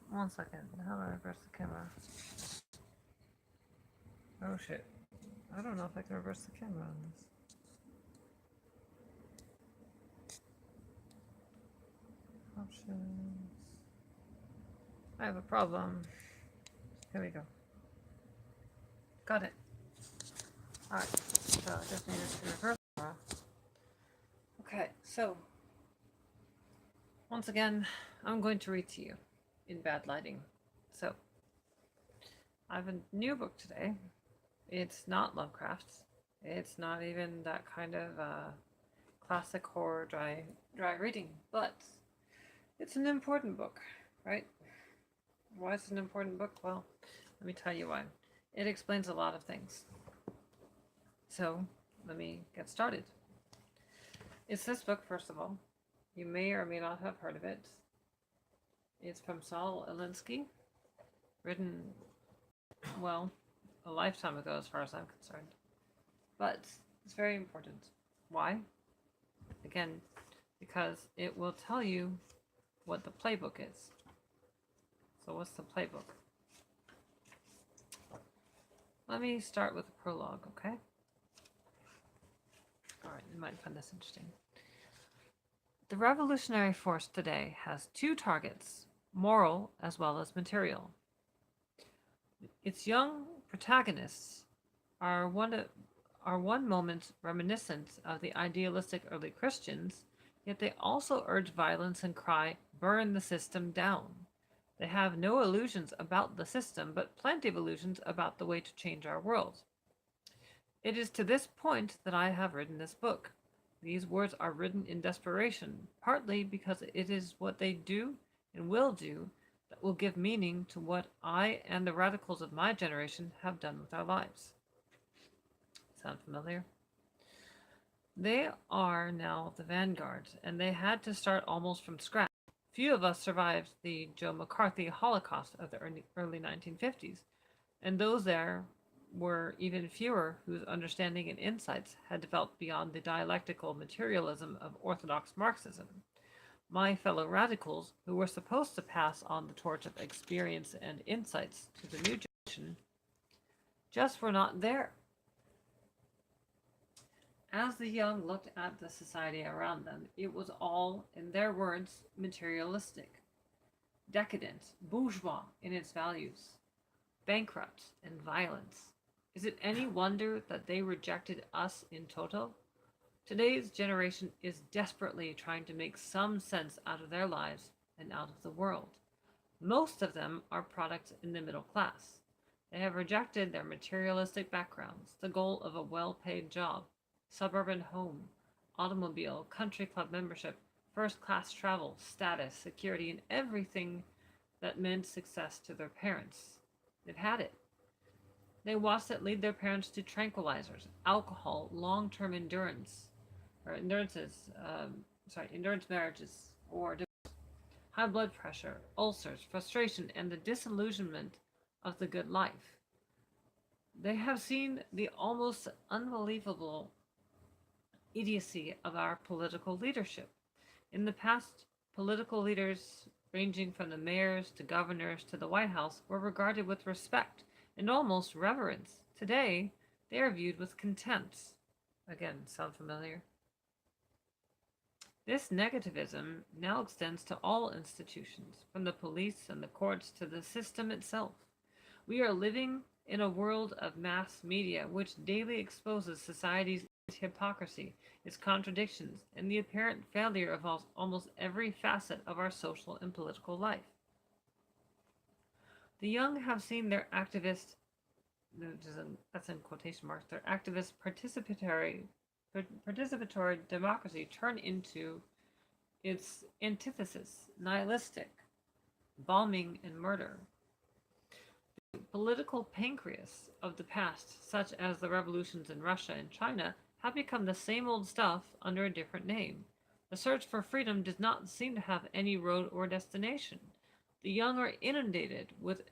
One second. How do I reverse the camera? Oh shit. I don't know if I can reverse the camera on this. Options. I have a problem. Here we go. Got it. Alright, so I just needed to reverse the camera. Okay, so once again, I'm going to read to you in bad lighting. So, I have a new book today. It's not Lovecraft's. It's not even that kind of classic horror dry reading, but it's an important book, right? Why is it an important book? Well, let me tell you why. It explains a lot of things. So, let me get started. It's this book, first of all. You may or may not have heard of it. It's from Saul Alinsky, written, well, a lifetime ago as far as I'm concerned. But it's very important. Why? Again, because it will tell you what the playbook is. So what's the playbook? Let me start with the prologue, okay? Alright, you might find this interesting. The revolutionary force today has two targets, moral as well as material. Its young protagonists are one moment reminiscent of the idealistic early Christians, yet they also urge violence and cry, "Burn the system down." They have no illusions about the system, but plenty of illusions about the way to change our world. It is to this point that I have written this book. These words are written in desperation, partly because it is what they do and will do that will give meaning to what I and the radicals of my generation have done with our lives. Sound familiar? They are now the vanguard, and they had to start almost from scratch. Few of us survived the Joe McCarthy Holocaust of the early 1950s, and those there were even fewer whose understanding and insights had developed beyond the dialectical materialism of orthodox Marxism. My fellow radicals, who were supposed to pass on the torch of experience and insights to the new generation, just were not there. As the young looked at the society around them, it was all, in their words, materialistic, decadent, bourgeois in its values, bankrupt, and violent. Is it any wonder that they rejected us in toto? Today's generation is desperately trying to make some sense out of their lives and out of the world. Most of them are products in the middle class. They have rejected their materialistic backgrounds, the goal of a well-paid job, suburban home, automobile, country club membership, first-class travel, status, security, and everything that meant success to their parents. They've had it. They watched it lead their parents to tranquilizers, alcohol, long-term endurance marriages, or high blood pressure, ulcers, frustration, and the disillusionment of the good life. They have seen the almost unbelievable idiocy of our political leadership. In the past, political leaders, ranging from the mayors to governors to the White House, were regarded with respect and almost reverence. Today, they are viewed with contempt. Again, sound familiar? This negativism now extends to all institutions, from the police and the courts to the system itself. We are living in a world of mass media which daily exposes society's hypocrisy, its contradictions, and the apparent failure of almost every facet of our social and political life. The young have seen their activist, that's in quotation marks, their activist participatory democracy turn into its antithesis, nihilistic, bombing and murder. The political pancreas of the past, such as the revolutions in Russia and China, have become the same old stuff under a different name. The search for freedom does not seem to have any road or destination. The young are inundated with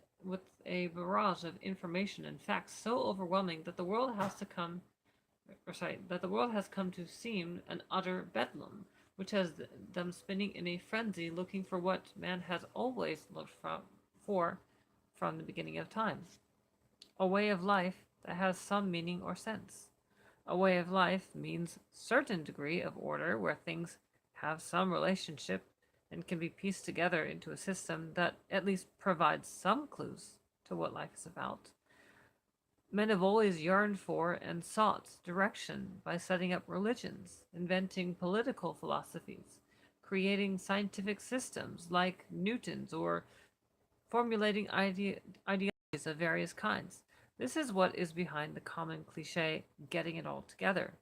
a barrage of information and facts so overwhelming that the world has come to seem an utter bedlam. which has them spinning in a frenzy looking for what man has always looked for from the beginning of time, a way of life that has some meaning or sense. A way of life means certain degree of order where things have some relationship and can be pieced together into a system that at least provides some clues to what life is about. Men have always yearned for and sought direction by setting up religions, inventing political philosophies, creating scientific systems like Newton's, or formulating ideologies of various kinds. This is what is behind the common cliche, getting it all together.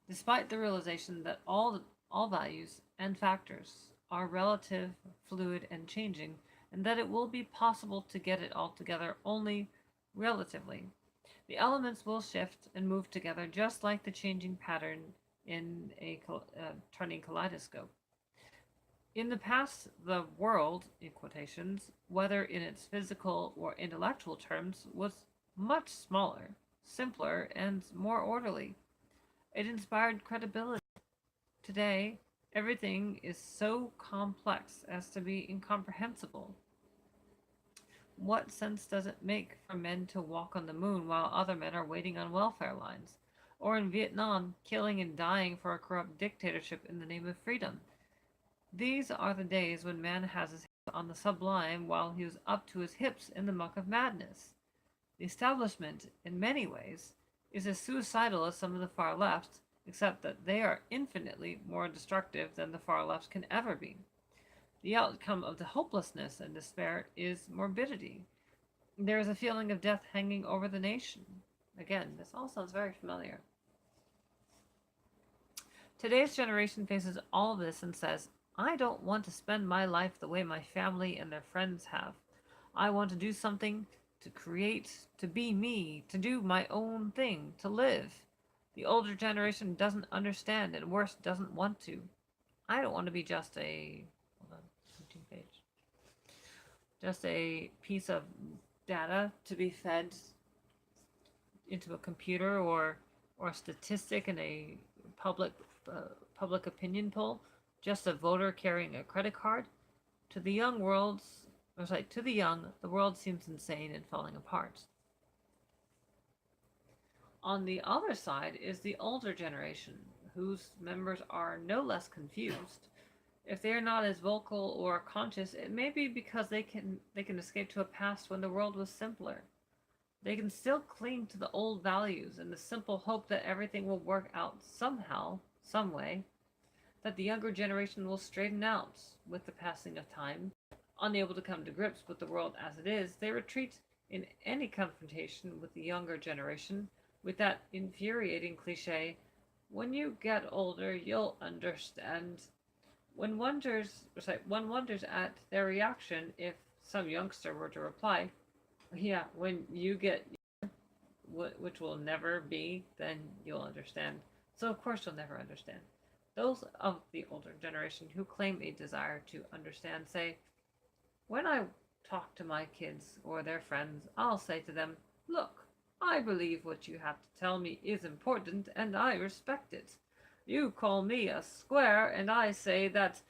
Despite the realization that all values and factors are relative, fluid, and changing, and that it will be possible to get it all together only relatively. The elements will shift and move together just like the changing pattern in a turning kaleidoscope. In the past, the world, in quotations, whether in its physical or intellectual terms, was much smaller, simpler, and more orderly. It inspired credibility. Today, everything is so complex as to be incomprehensible. What sense does it make for men to walk on the moon while other men are waiting on welfare lines? Or in Vietnam, killing and dying for a corrupt dictatorship in the name of freedom? These are the days when man has his head on the sublime while he was up to his hips in the muck of madness. The establishment, in many ways, is as suicidal as some of the far left, except that they are infinitely more destructive than the far left can ever be. The outcome of the hopelessness and despair is morbidity. There is a feeling of death hanging over the nation. Again, this all sounds very familiar. Today's generation faces all of this and says, I don't want to spend my life the way my family and their friends have. I want to do something, to create, to be me, to do my own thing, to live. The older generation doesn't understand and worse, doesn't want to. I don't want to be just a, hold on, 17 page, just a piece of data to be fed into a computer, or a statistic in a public public opinion poll, just a voter carrying a credit card. To the young to the young, the world seems insane and falling apart. On the other side is the older generation, whose members are no less confused. If they are not as vocal or conscious, it may be because they can escape to a past when the world was simpler. They can still cling to the old values and the simple hope that everything will work out somehow, some way, that the younger generation will straighten out with the passing of time. Unable to come to grips with the world as it is, they retreat in any confrontation with the younger generation with that infuriating cliche, when you get older, you'll understand. One wonders at their reaction if some youngster were to reply, yeah, when you get, which will never be, then you'll understand. So, of course, you'll never understand. Those of the older generation who claim a desire to understand say, when I talk to my kids or their friends, I'll say to them, look, I believe what you have to tell me is important and I respect it. You call me a square and I say that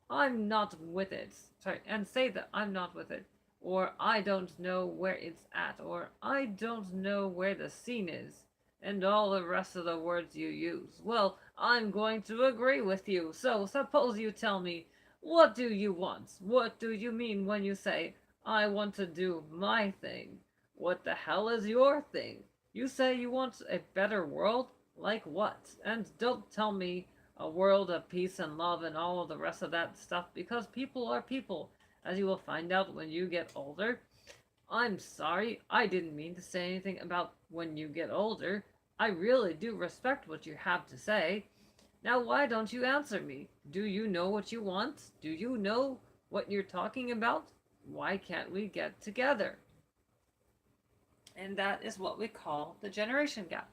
I'm not with it. Sorry, and say that I'm not with it. Or I don't know where it's at. Or I don't know where the scene is. And all the rest of the words you use. Well, I'm going to agree with you. So suppose you tell me, what do you want? What do you mean when you say, I want to do my thing? What the hell is your thing? You say you want a better world? Like what? And don't tell me a world of peace and love and all of the rest of that stuff, because people are people, as you will find out when you get older. I'm sorry, I didn't mean to say anything about when you get older. I really do respect what you have to say. Now, why don't you answer me? Do you know what you want? Do you know what you're talking about? Why can't we get together? And that is what we call the generation gap.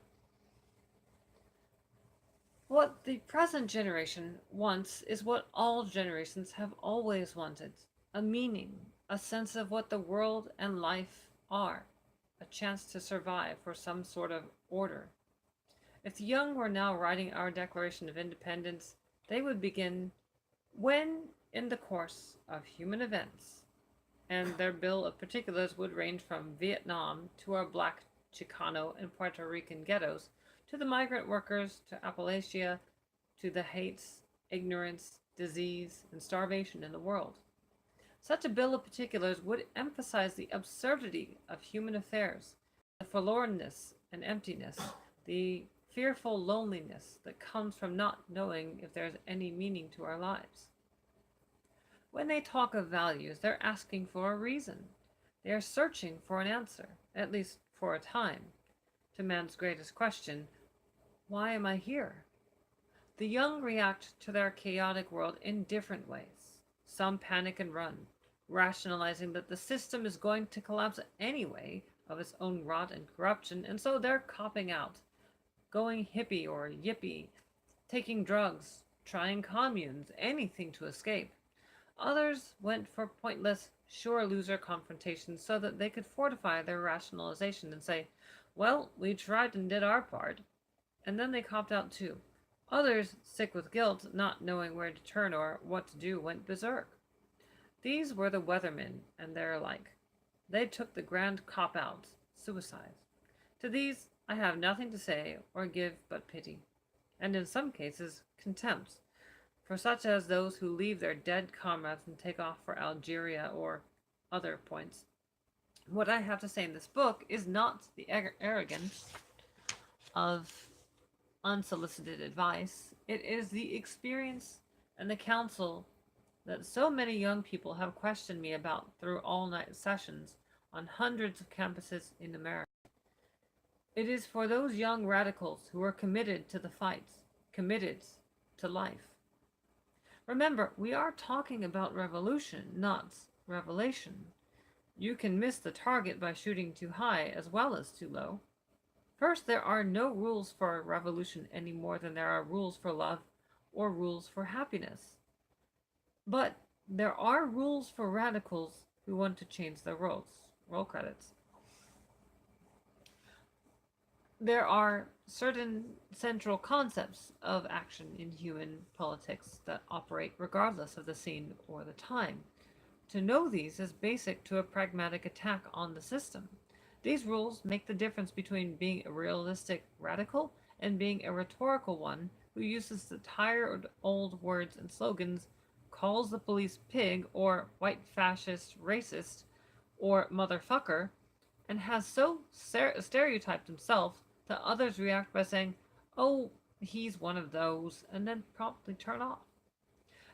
What the present generation wants is what all generations have always wanted: a meaning, a sense of what the world and life are, a chance to survive for some sort of order. If the young were now writing our Declaration of Independence, they would begin, when in the course of human events, and their bill of particulars would range from Vietnam to our black Chicano and Puerto Rican ghettos, to the migrant workers, to Appalachia, to the hates, ignorance, disease, and starvation in the world. Such a bill of particulars would emphasize the absurdity of human affairs, the forlornness and emptiness, the fearful loneliness that comes from not knowing if there is any meaning to our lives. When they talk of values, they're asking for a reason. They are searching for an answer, at least for a time, to man's greatest question, why am I here? The young react to their chaotic world in different ways. Some panic and run, rationalizing that the system is going to collapse anyway of its own rot and corruption, and so they're copping out, going hippie or yippie, taking drugs, trying communes, anything to escape. Others went for pointless, sure loser confrontations so that they could fortify their rationalization and say, well, we tried and did our part, and then they copped out too. Others, sick with guilt, not knowing where to turn or what to do, went berserk. These were the weathermen and their like. They took the grand cop-out, suicide. To these I have nothing to say or give but pity, and in some cases contempt, for such as those who leave their dead comrades and take off for Algeria or other points. What I have to say in this book is not the arrogance of unsolicited advice. It is the experience and the counsel that so many young people have questioned me about through all-night sessions on hundreds of campuses in America. It is for those young radicals who are committed to the fight, committed to life. Remember, we are talking about revolution, not revelation. You can miss the target by shooting too high as well as too low. First, there are no rules for revolution any more than there are rules for love or rules for happiness. But there are rules for radicals who want to change their roles. Roll credits. There are certain central concepts of action in human politics that operate regardless of the scene or the time. To know these is basic to a pragmatic attack on the system. These rules make the difference between being a realistic radical and being a rhetorical one who uses the tired old words and slogans, calls the police pig or white fascist racist or motherfucker, and has so stereotyped himself that others react by saying, oh, he's one of those, and then promptly turn off.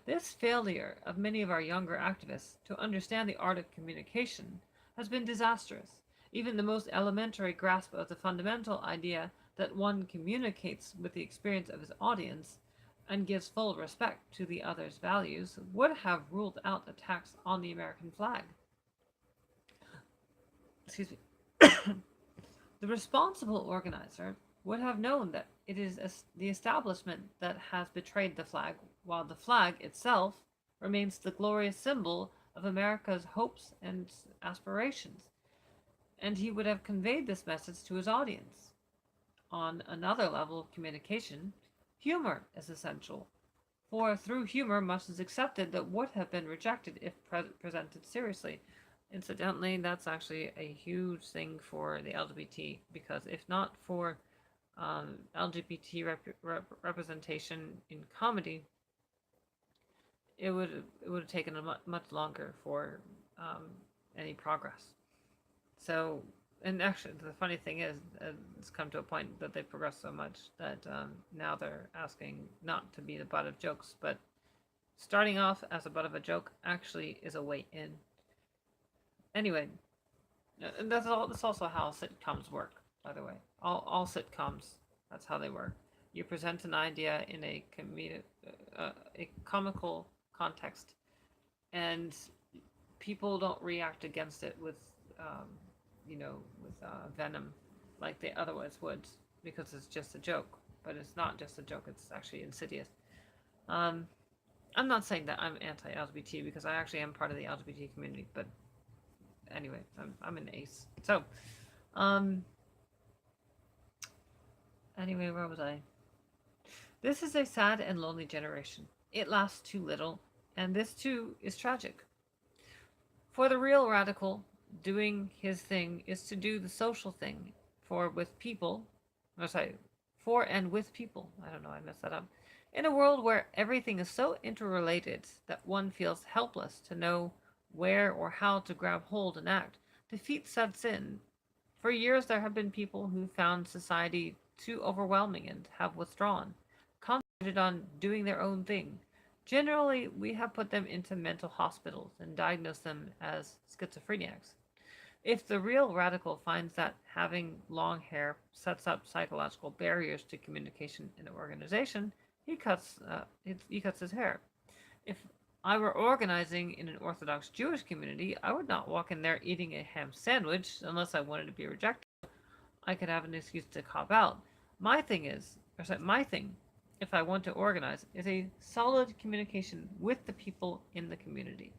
This failure of many of our younger activists to understand the art of communication has been disastrous. Even the most elementary grasp of the fundamental idea that one communicates with the experience of his audience and gives full respect to the other's values would have ruled out attacks on the American flag. Excuse me. The responsible organizer would have known that it is the establishment that has betrayed the flag, while the flag itself remains the glorious symbol of America's hopes and aspirations. And he would have conveyed this message to his audience. On another level of communication, humor is essential, for through humor much is accepted that would have been rejected if presented seriously. Incidentally, that's actually a huge thing for the LGBT, because if not for LGBT representation in comedy, it would have taken much longer for any progress. So, and actually, the funny thing is, it's come to a point that they've progressed so much that now they're asking not to be the butt of jokes, but starting off as a butt of a joke actually is a way in. Anyway, and that's also how sitcoms work, by the way. All sitcoms, that's how they work. You present an idea in a comical context, and people don't react against it with venom like they otherwise would, because it's just a joke. But it's not just a joke, it's actually insidious. I'm not saying that I'm anti-LGBT, because I actually am part of the LGBT community, but anyway, I'm an ace. So, Anyway, where was I? This is a sad and lonely generation. It lasts too little, and this too is tragic. For the real radical, doing his thing is to do the social thing for with people. No, sorry, for and with people. I don't know, I messed that up. In a world where everything is so interrelated that one feels helpless to know where or how to grab hold and act, defeat sets in. For years, there have been people who found society too overwhelming and have withdrawn, concentrated on doing their own thing. Generally, we have put them into mental hospitals and diagnosed them as schizophrenics. If the real radical finds that having long hair sets up psychological barriers to communication in an organization, he cuts his hair. If I were organizing in an Orthodox Jewish community, I would not walk in there eating a ham sandwich unless I wanted to be rejected. I could have an excuse to cop out. My thing, if I want to organize, is a solid communication with the people in the community.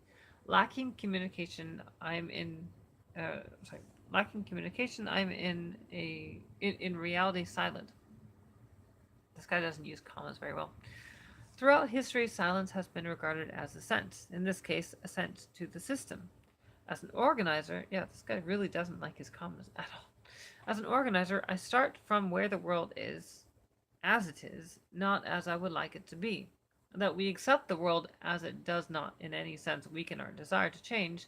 Lacking communication, I'm in. Uh, sorry, Lacking communication, I'm in reality silent. This guy doesn't use commas very well. Throughout history, silence has been regarded as assent. In this case, assent to the system. As an organizer, yeah, this guy really doesn't like his commas at all. As an organizer, I start from where the world is, as it is, not as I would like it to be. That we accept the world as it does not in any sense weaken our desire to change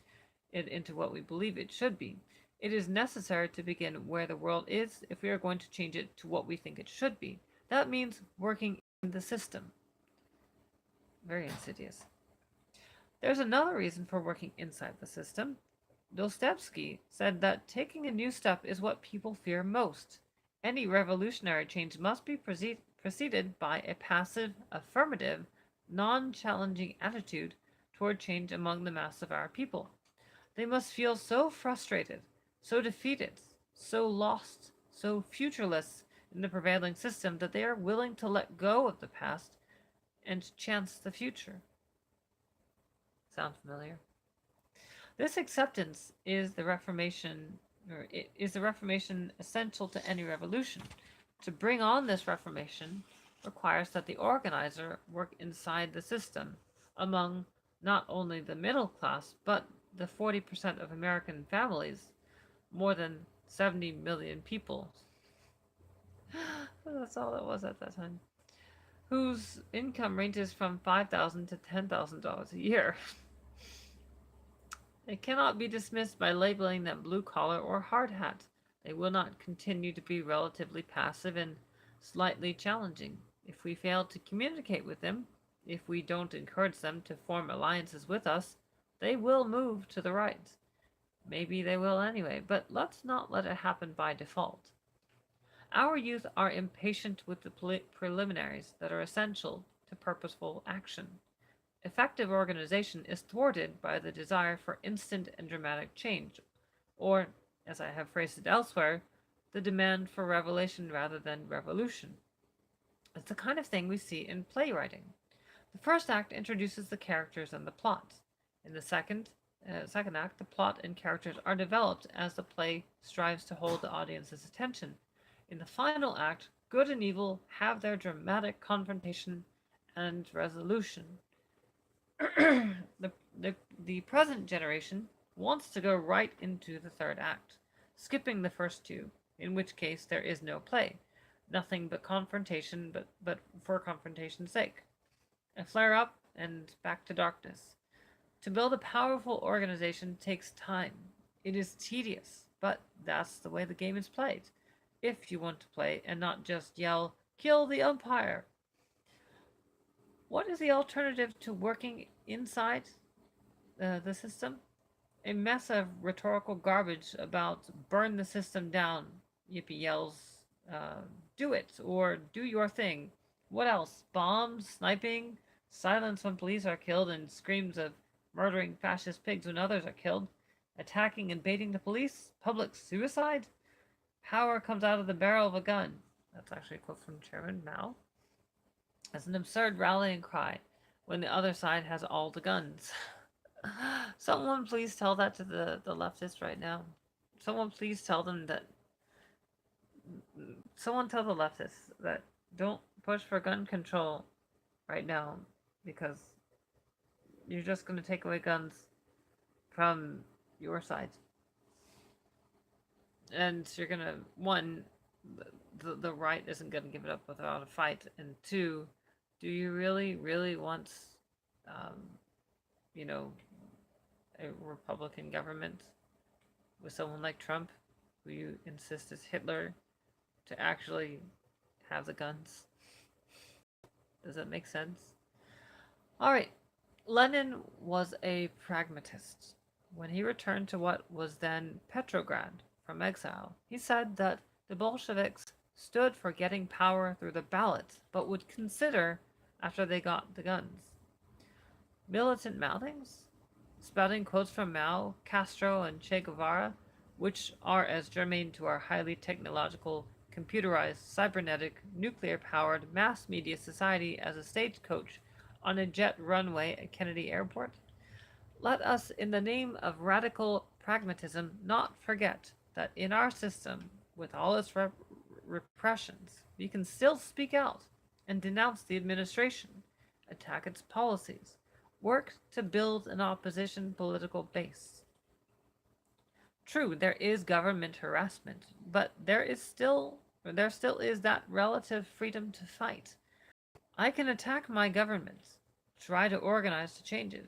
it into what we believe it should be. It is necessary to begin where the world is if we are going to change it to what we think it should be. That means working in the system. Very insidious. There's another reason for working inside the system. Dostoevsky said that taking a new step is what people fear most. Any revolutionary change must be preceded by a passive, affirmative, non challenging attitude toward change among the mass of our people. They must feel so frustrated, so defeated, so lost, so futureless in the prevailing system that they are willing to let go of the past and chance the future. Sound familiar? This acceptance is the Reformation essential to any revolution. To bring on this Reformation requires that the organizer work inside the system among not only the middle class, but the 40% of American families, more than 70 million people. That's all it was at that time. Whose income ranges from $5,000 to $10,000 a year. They cannot be dismissed by labeling them blue collar or hard hat. They will not continue to be relatively passive and slightly challenging. If we fail to communicate with them, if we don't encourage them to form alliances with us, they will move to the right. Maybe they will anyway, but let's not let it happen by default. Our youth are impatient with the preliminaries that are essential to purposeful action. Effective organization is thwarted by the desire for instant and dramatic change, or, as I have phrased it elsewhere, the demand for revelation rather than revolution. It's the kind of thing we see in playwriting. The first act introduces the characters and the plot. In the second act, the plot and characters are developed as the play strives to hold the audience's attention. In the final act, good and evil have their dramatic confrontation and resolution. the, the present generation wants to go right into the third act, skipping the first two, in which case there is no play, nothing but confrontation, but for confrontation's sake. A flare up and back to darkness. To build a powerful organization takes time. It is tedious, but that's the way the game is played. If you want to play and not just yell, "Kill the umpire!" What is the alternative to working inside the system? A mess of rhetorical garbage about burn the system down. Yippee yells, do it, or do your thing. What else? Bombs, sniping, silence when police are killed, and screams of murdering fascist pigs when others are killed. Attacking and baiting the police? Public suicide? Power comes out of the barrel of a gun. That's actually a quote from Chairman Mao. As an absurd rallying cry when the other side has all the guns. Someone please tell that to the leftists right now. Someone please tell them that Someone tell the leftists that don't push for gun control right now because you're just going to take away guns from your side. And you're going to, one, the right isn't going to give it up without a fight. And two, do you really, really want, um, you know, a Republican government with someone like Trump, who you insist is Hitler, to actually have the guns? Does that make sense? All right. Lenin was a pragmatist. When he returned to what was then Petrograd from exile, he said that the Bolsheviks stood for getting power through the ballot, but would consider after they got the guns. Militant mouthings, spouting quotes from Mao, Castro, and Che Guevara, which are as germane to our highly technological, computerized, cybernetic, nuclear powered mass media society as a stagecoach on a jet runway at Kennedy Airport? Let us, in the name of radical pragmatism, not forget that in our system, with all its repressions, we can still speak out and denounce the administration, attack its policies, work to build an opposition political base. True, there is government harassment, but there still is that relative freedom to fight. I can attack my government, try to organize to change it.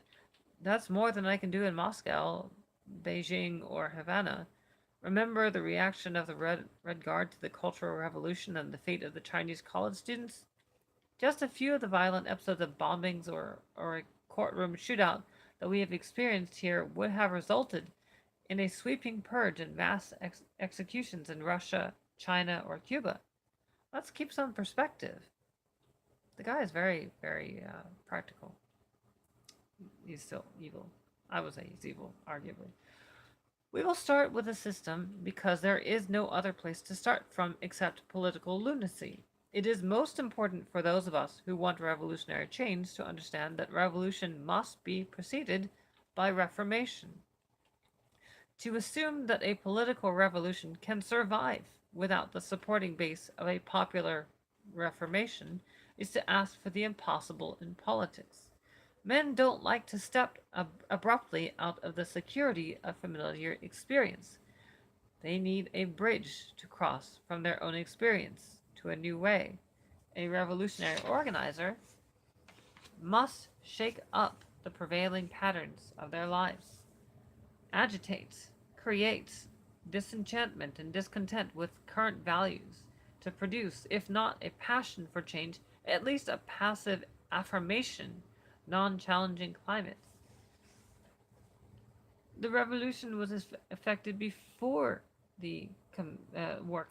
That's more than I can do in Moscow, Beijing, or Havana. Remember the reaction of the Red Guard to the Cultural Revolution and the fate of the Chinese college students? Just a few of the violent episodes of bombings or a courtroom shootout that we have experienced here would have resulted in a sweeping purge and mass executions in Russia, China, or Cuba. Let's keep some perspective. The guy is very, very practical. He's still evil. I would say he's evil, arguably. We will start with a system because there is no other place to start from except political lunacy. It is most important for those of us who want revolutionary change to understand that revolution must be preceded by reformation. To assume that a political revolution can survive without the supporting base of a popular reformation is to ask for the impossible in politics. Men don't like to step abruptly out of the security of familiar experience. They need a bridge to cross from their own experience to a new way. A revolutionary organizer must shake up the prevailing patterns of their lives, agitate, create disenchantment and discontent with current values to produce, if not a passion for change, at least a passive affirmation, non-challenging climate. The revolution was effected before the war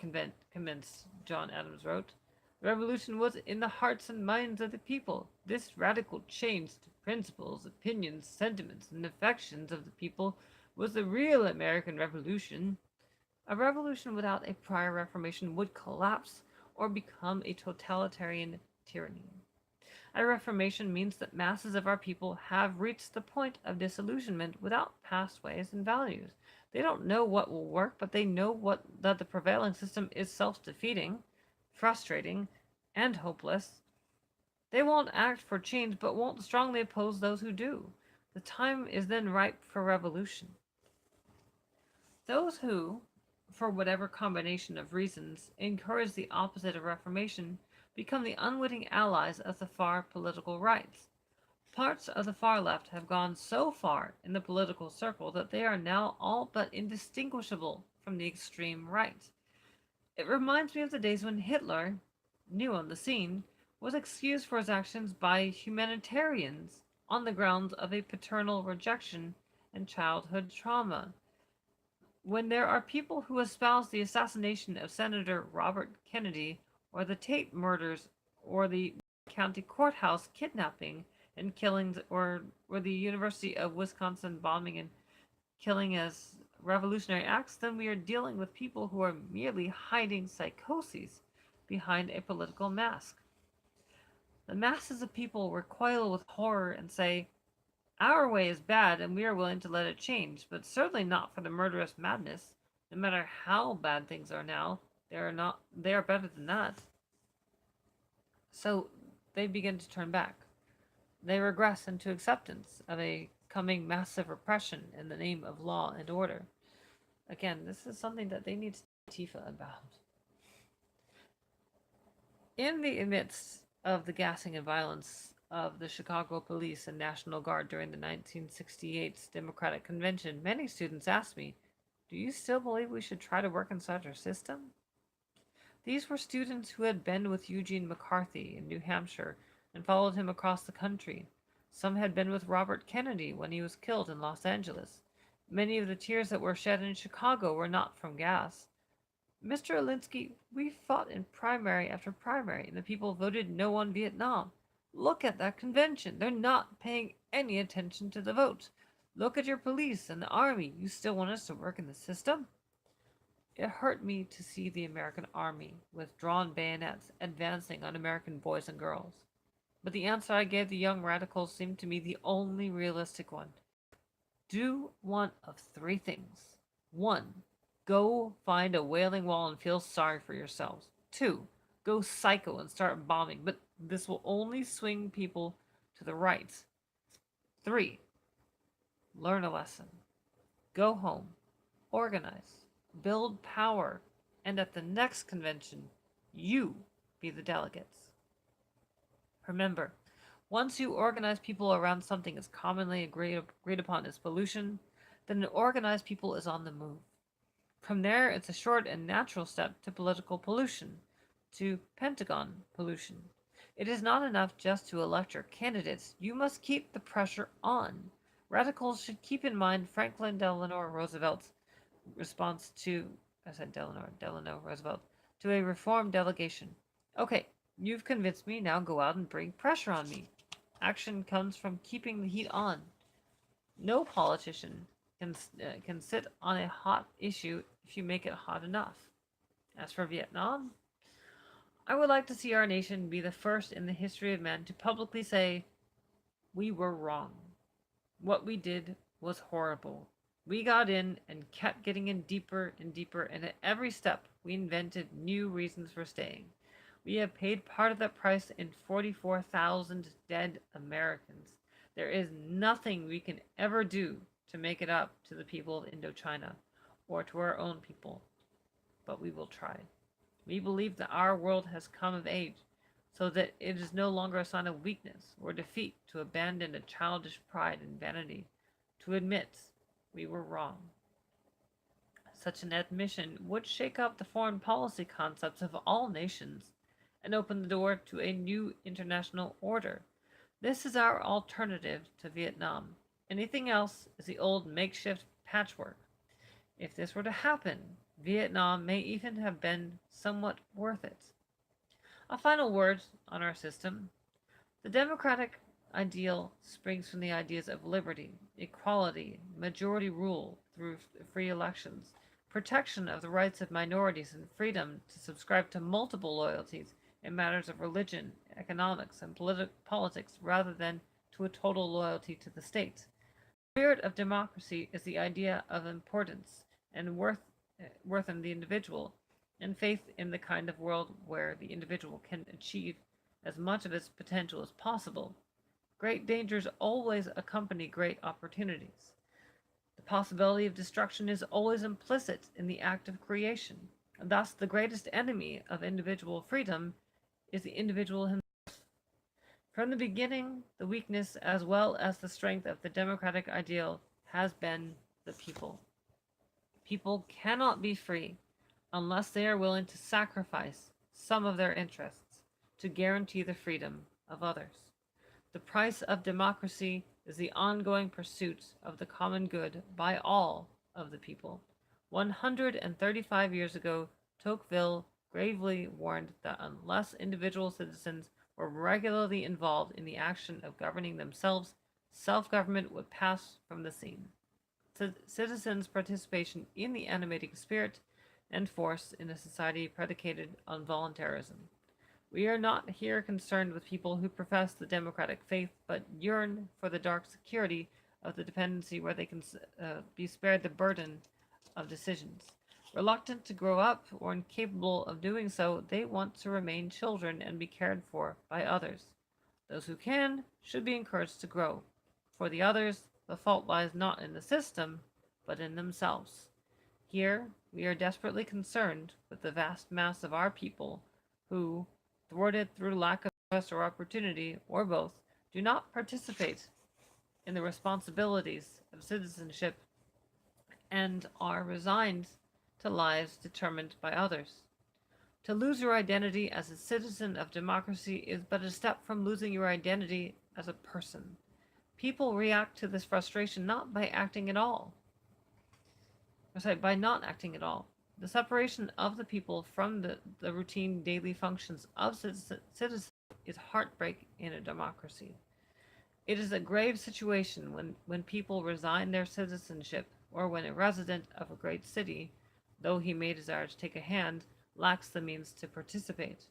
commenced, John Adams wrote. The revolution was in the hearts and minds of the people. This radical change to principles, opinions, sentiments, and affections of the people was the real American Revolution. A revolution without a prior reformation would collapse or become a totalitarian tyranny. A reformation means that masses of our people have reached the point of disillusionment without past ways and values. They don't know what will work, but they know that the prevailing system is self-defeating, frustrating, and hopeless. They won't act for change, but won't strongly oppose those who do. The time is then ripe for revolution. Those who, for whatever combination of reasons, encourage the opposite of reformation become the unwitting allies of the far political right. Parts of the far left have gone so far in the political circle that they are now all but indistinguishable from the extreme right. It reminds me of the days when Hitler, new on the scene, was excused for his actions by humanitarians on the grounds of a paternal rejection and childhood trauma. When there are people who espouse the assassination of Senator Robert Kennedy, or the Tate murders, or the county courthouse kidnapping and killings, or the University of Wisconsin bombing and killing as revolutionary acts, then we are dealing with people who are merely hiding psychoses behind a political mask. The masses of people recoil with horror and say, our way is bad and we are willing to let it change, but certainly not for the murderous madness. No matter how bad things are now, They are better than that. So they begin to turn back. They regress into acceptance of a coming massive repression in the name of law and order. Again, this is something that they need to Tifa about. In the midst of the gassing and violence of the Chicago Police and National Guard during the 1968 Democratic Convention, many students asked me, "Do you still believe we should try to work inside our system?" These were students who had been with Eugene McCarthy in New Hampshire and followed him across the country. Some had been with Robert Kennedy when he was killed in Los Angeles. Many of the tears that were shed in Chicago were not from gas. "Mr. Alinsky, we fought in primary after primary, and the people voted no on Vietnam. Look at that convention. They're not paying any attention to the vote. Look at your police and the army. You still want us to work in the system?" It hurt me to see the American army with drawn bayonets advancing on American boys and girls. But the answer I gave the young radicals seemed to me the only realistic one. Do one of three things. 1. Go find a Wailing Wall and feel sorry for yourselves. 2. Go psycho and start bombing, but this will only swing people to the right. 3. Learn a lesson. Go home. Organize. Build power. And at the next convention, you be the delegates. Remember, once you organize people around something as commonly agreed upon as pollution, then an organized people is on the move. From there, it's a short and natural step to political pollution, to Pentagon pollution. It is not enough just to elect your candidates. You must keep the pressure on. Radicals should keep in mind Franklin Delano Roosevelt's response to, I said Delano Roosevelt, to a reform delegation. "Okay, you've convinced me, now go out and bring pressure on me." Action comes from keeping the heat on. No politician can sit on a hot issue if you make it hot enough. As for Vietnam, I would like to see our nation be the first in the history of man to publicly say, "We were wrong. What we did was horrible. We got in and kept getting in deeper and deeper, and at every step we invented new reasons for staying. We have paid part of that price in 44,000 dead Americans. There is nothing we can ever do to make it up to the people of Indochina or to our own people, but we will try. We believe that our world has come of age, so that it is no longer a sign of weakness or defeat to abandon a childish pride and vanity, to admit we were wrong." Such an admission would shake up the foreign policy concepts of all nations and open the door to a new international order. This is our alternative to Vietnam. Anything else is the old makeshift patchwork. If this were to happen, Vietnam may even have been somewhat worth it. A final word on our system. The democratic ideal springs from the ideas of liberty, equality, majority rule through free elections, protection of the rights of minorities, and freedom to subscribe to multiple loyalties in matters of religion, economics, and politics rather than to a total loyalty to the state. The spirit of democracy is the idea of importance and worth in the individual, and faith in the kind of world where the individual can achieve as much of its potential as possible. Great dangers always accompany great opportunities. The possibility of destruction is always implicit in the act of creation, and thus the greatest enemy of individual freedom is the individual himself. From the beginning, the weakness as well as the strength of the democratic ideal has been the people. People cannot be free unless they are willing to sacrifice some of their interests to guarantee the freedom of others. The price of democracy is the ongoing pursuit of the common good by all of the people. 135 years ago, Tocqueville gravely warned that unless individual citizens were regularly involved in the action of governing themselves, self-government would pass from the scene. Citizens' participation in the animating spirit and force in a society predicated on voluntarism. We are not here concerned with people who profess the democratic faith, but yearn for the dark security of the dependency where they can be spared the burden of decisions. Reluctant to grow up or incapable of doing so, they want to remain children and be cared for by others. Those who can should be encouraged to grow. For the others, the fault lies not in the system, but in themselves. Here, we are desperately concerned with the vast mass of our people who, thwarted through lack of choice or opportunity, or both, do not participate in the responsibilities of citizenship and are resigned to lives determined by others. To lose your identity as a citizen of democracy is but a step from losing your identity as a person. People react to this frustration not by acting at all, by not acting at all. The separation of the people from the routine daily functions of citizenship is heartbreak in a democracy. It is a grave situation when people resign their citizenship, or when a resident of a great city, though he may desire to take a hand, lacks the means to participate.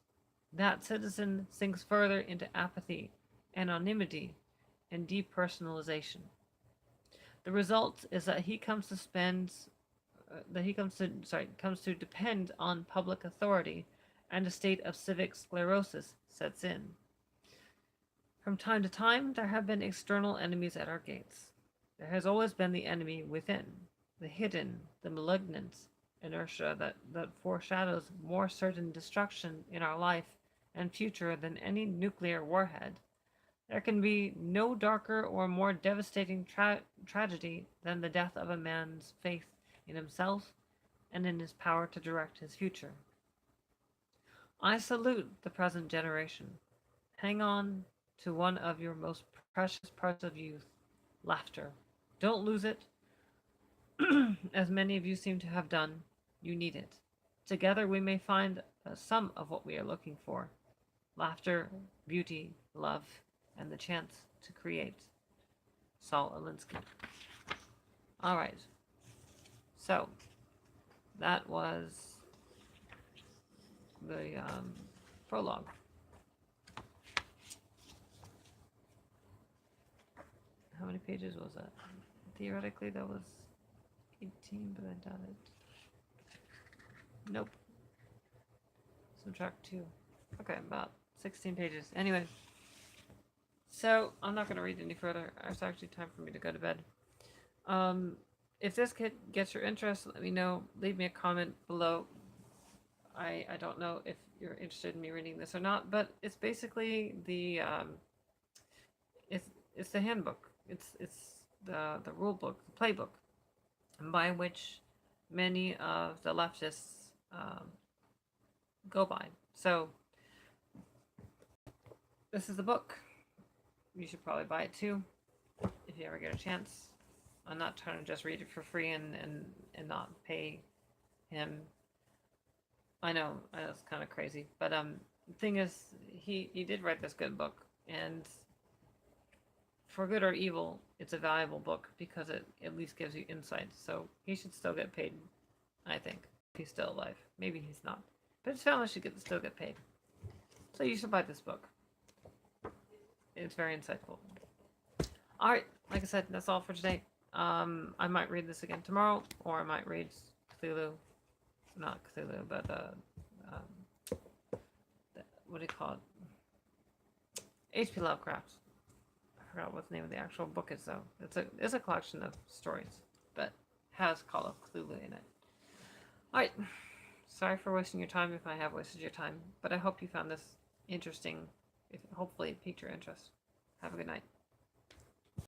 That citizen sinks further into apathy, anonymity, and depersonalization. The result is that he comes to depend on public authority, and a state of civic sclerosis sets in. From time to time, there have been external enemies at our gates. There has always been the enemy within, the hidden, the malignant inertia that foreshadows more certain destruction in our life and future than any nuclear warhead. There can be no darker or more devastating tragedy than the death of a man's faith in himself and in his power to direct his future. I salute the present generation. Hang on to one of your most precious parts of youth, laughter. Don't lose it, as many of you seem to have done. You need it. Together we may find some of what we are looking for: laughter, beauty, love, and the chance to create. Saul Alinsky. All right. So that was the prologue. How many pages was that? Theoretically, that was 18, but I doubt it. Nope. Subtract 2. Okay, about 16 pages. Anyway, so I'm not going to read any further. It's actually time for me to go to bed. If this gets your interest, let me know. Leave me a comment below. I don't know if you're interested in me reading this or not, but it's basically the it's the handbook. It's the rule book, the playbook, by which many of the leftists go by. So this is the book. You should probably buy it too if you ever get a chance. I'm not trying to just read it for free and not pay him. I know that's kind of crazy, but the thing is, he did write this good book, and for good or evil, it's a valuable book because it at least gives you insight. So he should still get paid, I think, if he's still alive. Maybe he's not, but his family should still get paid. So you should buy this book. It's very insightful. All right, like I said, that's all for today. I might read this again tomorrow, or I might read Cthulhu. Not Cthulhu, but what do you call it? H.P. Lovecraft. I forgot what the name of the actual book is, though. It's a collection of stories, but has Call of Cthulhu in it. Alright. Sorry for wasting your time if I have wasted your time, but I hope you found this interesting. Hopefully it piqued your interest. Have a good night.